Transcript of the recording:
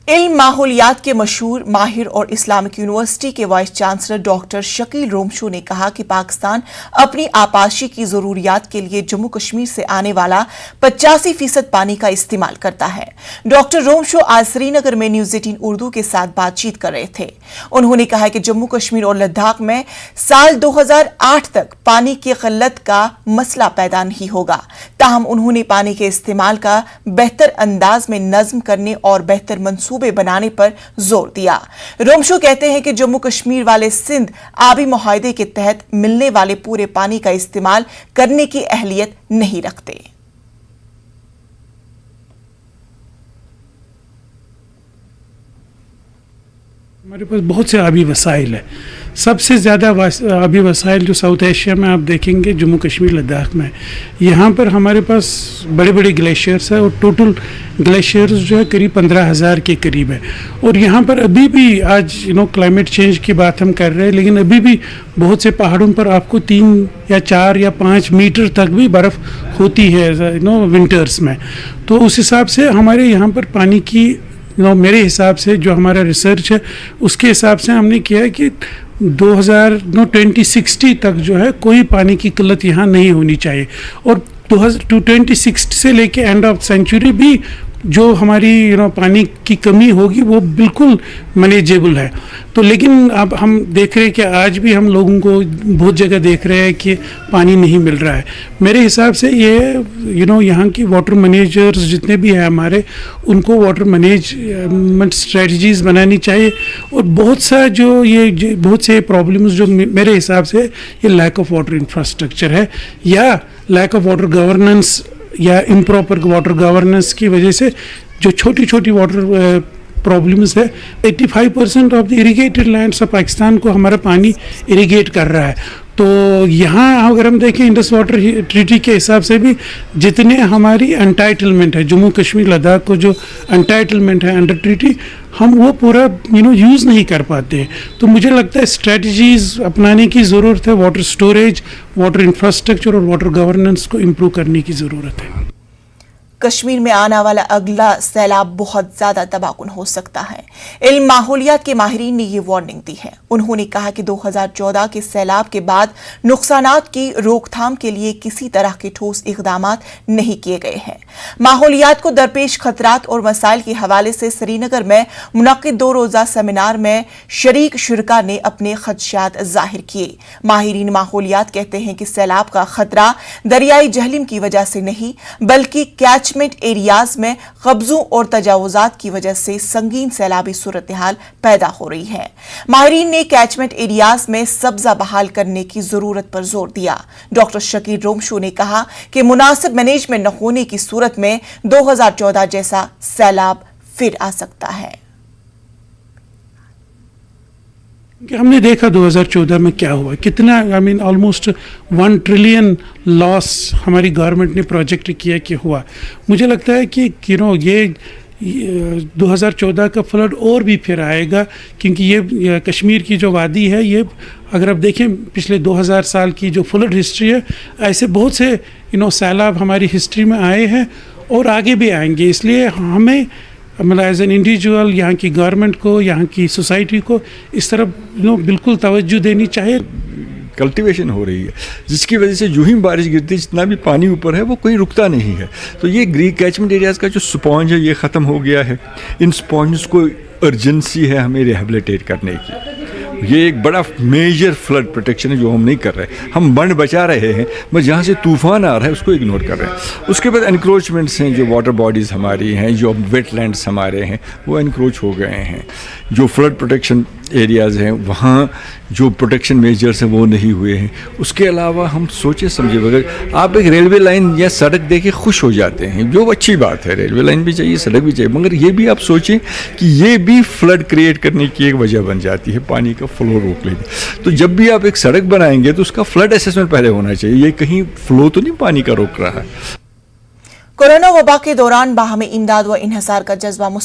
علم ماحولیات کے مشہور ماہر اور اسلامک یونیورسٹی کے وائس چانسلر ڈاکٹر شکیل رومشو نے کہا کہ پاکستان اپنی آبپاشی کی ضروریات کے لیے جموں کشمیر سے آنے والا 85% پانی کا استعمال کرتا ہے۔ ڈاکٹر رومشو آج سری نگر میں نیوز 18 اردو کے ساتھ بات چیت کر رہے تھے۔ انہوں نے کہا کہ جموں کشمیر اور لداخ میں سال 2008 تک پانی کی قلت کا مسئلہ پیدا نہیں ہوگا، تاہم انہوں نے پانی کے استعمال کا بہتر انداز میں نظم کرنے اور بہتر منصوبے بنانے پر زور دیا۔ رومشو کہتے ہیں کہ جموں کشمیر والے سندھ آبی معاہدے کے تحت ملنے والے پورے پانی کا استعمال کرنے کی اہلیت نہیں رکھتے۔ ہمارے پاس بہت سے آبی وسائل ہیں، سب سے زیادہ آبی وسائل جو ساؤتھ ایشیا میں آپ دیکھیں گے جموں کشمیر لداخ میں، یہاں پر ہمارے پاس بڑے بڑے گلیشیئرس ہیں اور ٹوٹل گلیشیئرز جو ہے قریب 15,000 کے قریب ہے، اور یہاں پر ابھی بھی آج کلائمیٹ چینج کی بات ہم کر رہے ہیں، لیکن ابھی بھی بہت سے پہاڑوں پر آپ کو 3 یا 4 یا 5 میٹر تک بھی برف ہوتی ہے ونٹرز میں۔ تو اس حساب سے ہمارے یہاں پر پانی کی میرے حساب سے جو ہمارا ریسرچ ہے اس کے حساب سے ہم نے کیا ہے کہ 2060 تک جو ہے کوئی پانی کی قلت یہاں نہیں ہونی چاہیے، اور 2060 سے لے کے اینڈ آف سینچری بھی جو ہماری پانی کی کمی ہوگی وہ بالکل مینیجیبل ہے۔ تو لیکن اب ہم دیکھ رہے ہیں کہ آج بھی ہم لوگوں کو بہت جگہ دیکھ رہے ہیں کہ پانی نہیں مل رہا ہے۔ میرے حساب سے یہ یہاں کی واٹر مینیجرز جتنے بھی ہیں ہمارے، ان کو واٹر مینجمنٹ اسٹریٹجیز بنانی چاہیے، اور بہت سے پرابلمز جو میرے حساب سے یہ لیک آف واٹر انفراسٹرکچر ہے یا لیک آف واٹر گورننس یا امپراپر واٹر گورننس کی وجہ سے جو چھوٹی چھوٹی واٹر پرابلمس ہے۔ 85% of the irrigated lands of Pakistan کو ہمارا پانی اریگیٹ کر رہا ہے۔ تو یہاں اگر ہم دیکھیں انڈس واٹر ٹریٹی کے حساب سے بھی جتنے ہماری انٹائٹلمنٹ ہے جموں کشمیر لداخ کو جو انٹائٹلمنٹ ہے انڈر ٹریٹی، ہم وہ پورا یوز نہیں کر پاتے۔ تو مجھے لگتا ہے اسٹریٹجیز اپنانے کی ضرورت ہے، واٹر سٹوریج، واٹر انفراسٹرکچر اور واٹر گورننس کو امپروو کرنے کی ضرورت ہے۔ کشمیر میں آنے والا اگلا سیلاب بہت زیادہ تباہ کن ہو سکتا ہے۔ علم ماحولیات کے ماہرین نے یہ وارننگ دی ہے۔ انہوں نے کہا کہ 2014 کے سیلاب کے بعد نقصانات کی روک تھام کے لیے کسی طرح کے ٹھوس اقدامات نہیں کیے گئے ہیں۔ ماحولیات کو درپیش خطرات اور مسائل کے حوالے سے سری نگر میں منعقد 2 روزہ سیمینار میں شریک شرکاء نے اپنے خدشات ظاہر کیے۔ ماہرین ماحولیات کہتے ہیں کہ سیلاب کا خطرہ دریائے جہلم کی وجہ سے نہیں بلکہ کیچمنٹ ایریاز میں قبضوں اور تجاوزات کی وجہ سے سنگین سیلابی صورتحال پیدا ہو رہی ہے۔ ماہرین نے کیچمنٹ ایریاز میں سبزہ بحال کرنے کی ضرورت پر زور دیا۔ ڈاکٹر شکیل رومشو نے کہا کہ مناسب مینجمنٹ نہ ہونے کی صورت میں 2014 جیسا سیلاب پھر آ سکتا ہے۔ ہم نے دیکھا 2014 میں کیا ہوا، کتنا آلموسٹ 1 ٹریلین لاس ہماری گورنمنٹ نے پروجیکٹ کیا کہ ہوا۔ مجھے لگتا ہے کہ یہ 2014 کا فلڈ اور بھی پھر آئے گا، کیونکہ یہ کشمیر کی جو وادی ہے، یہ اگر آپ دیکھیں پچھلے 2000 سال کی جو فلڈ ہسٹری ہے، ایسے بہت سے سیلاب ہماری ہسٹری میں آئے ہیں اور آگے بھی آئیں گے۔ اس لیے ہمیں ایز این انڈیویجول یہاں کی گورنمنٹ کو، یہاں کی سوسائٹی کو اس طرف بالکل توجہ دینی چاہیے۔ کلٹیویشن ہو رہی ہے جس کی وجہ سے جو ہی بارش گرتی ہے جتنا بھی پانی اوپر ہے وہ کوئی رکتا نہیں ہے۔ تو یہ کیچمنٹ ایریاز کا جو سپونج ہے یہ ختم ہو گیا ہے۔ ان سپونجز کو ارجنسی ہے ہمیں ریہیبلیٹیٹ کرنے کی۔ یہ ایک بڑا میجر فلڈ پروٹیکشن ہے جو ہم نہیں کر رہے۔ ہم بند بچا رہے ہیں بس جہاں سے طوفان آ رہا ہے اس کو اگنور کر رہے ہیں۔ اس کے بعد انکروچمنٹس ہیں، جو واٹر باڈیز ہماری ہیں، جو ویٹ لینڈس ہمارے ہیں وہ انکروچ ہو گئے ہیں۔ جو فلڈ پروٹیکشن ایریاز ہیں وہاں جو پروٹیکشن میجرز ہیں وہ نہیں ہوئے ہیں۔ اس کے علاوہ ہم سوچے سمجھے بغیر آپ ایک ریلوے لائن یا سڑک دیکھ کے خوش ہو جاتے ہیں، جو اچھی بات ہے، ریلوے لائن بھی چاہیے، سڑک بھی چاہیے، مگر یہ بھی آپ سوچیں کہ یہ بھی فلڈ کریٹ کرنے کی ایک وجہ بن جاتی ہے، پانی کا فلو روک لیتی۔ تو جب بھی آپ ایک سڑک بنائیں گے تو اس کا فلڈ اسسمنٹ پہلے ہونا چاہیے، یہ کہیں فلو تو نہیں پانی کا روک رہا ہے۔ کورونا وبا کے دوران باہمی امداد و انحصار کا جذبہ